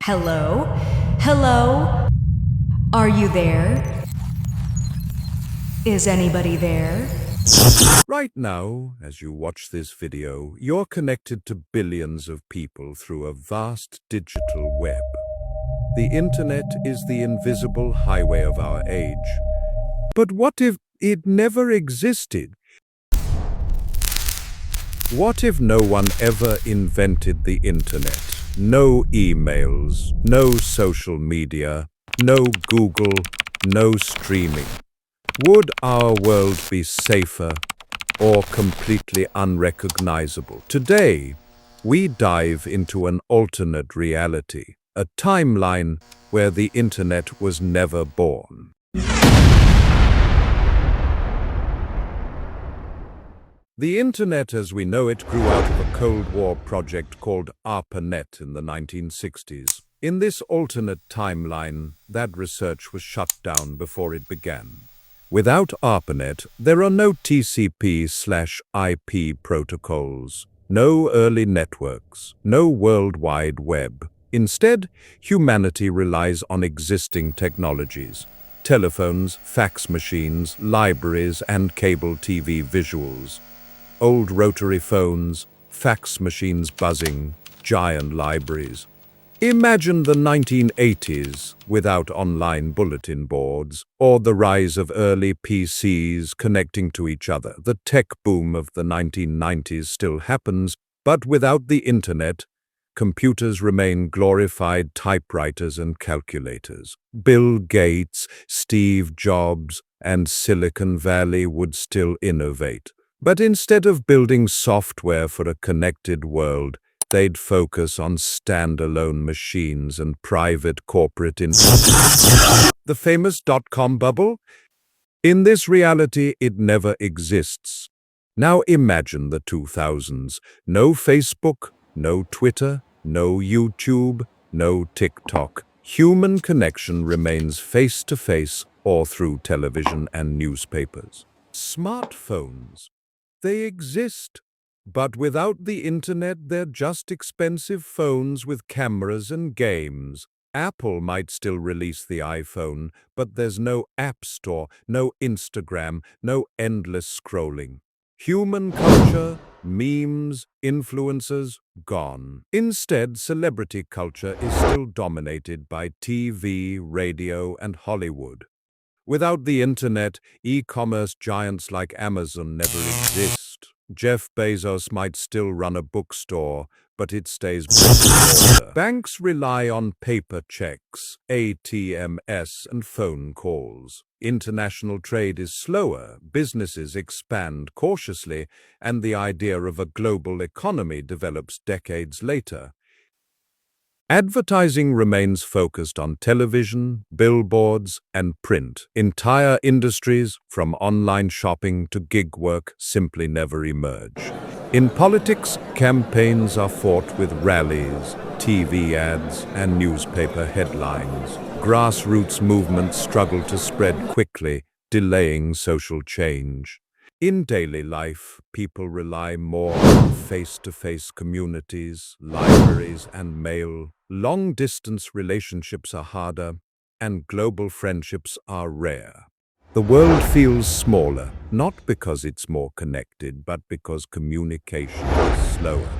Hello? Hello? Are you there? Is anybody there? Right now, as you watch this video, you're connected to billions of people through a vast digital web. The internet is the invisible highway of our age. But what if it never existed? What if no one ever invented the internet? No emails, no social media, no Google, no streaming. Would our world be safer or completely unrecognizable? Today, we dive into an alternate reality, a timeline where the internet was never born. The internet as we know it grew out of a Cold War project called ARPANET in the 1960s. In this alternate timeline, that research was shut down before it began. Without ARPANET, there are no TCP/IP protocols, no early networks, no World Wide Web. Instead, humanity relies on existing technologies: telephones, fax machines, libraries, and cable TV visuals. Old rotary phones, fax machines buzzing, giant libraries. Imagine the 1980s without online bulletin boards, or the rise of early PCs connecting to each other. The tech boom of the 1990s still happens, but without the internet, computers remain glorified typewriters and calculators. Bill Gates, Steve Jobs, and Silicon Valley would still innovate. But instead of building software for a connected world, they'd focus on standalone machines and private corporate infrastructure. The famous dot-com bubble? In this reality, it never exists. Now imagine the 2000s. No Facebook, no Twitter, no YouTube, no TikTok. Human connection remains face-to-face or through television and newspapers. Smartphones. They exist, but without the internet, they're just expensive phones with cameras and games. Apple might still release the iPhone, but there's no App Store, no Instagram, no endless scrolling. Human culture, memes, influencers, gone. Instead, celebrity culture is still dominated by TV, radio, and Hollywood. Without the internet, e-commerce giants like Amazon never exist. Jeff Bezos might still run a bookstore, but it stays brick and mortar. Banks rely on paper checks, ATMs, and phone calls. International trade is slower, businesses expand cautiously, and the idea of a global economy develops decades later. Advertising remains focused on television, billboards, and print. Entire industries, from online shopping to gig work, simply never emerge. In politics, campaigns are fought with rallies, TV ads, and newspaper headlines. Grassroots movements struggle to spread quickly, delaying social change. In daily life, people rely more on face-to-face communities, libraries, and mail. Long-distance relationships are harder, and global friendships are rare. The world feels smaller, not because it's more connected, but because communication is slower.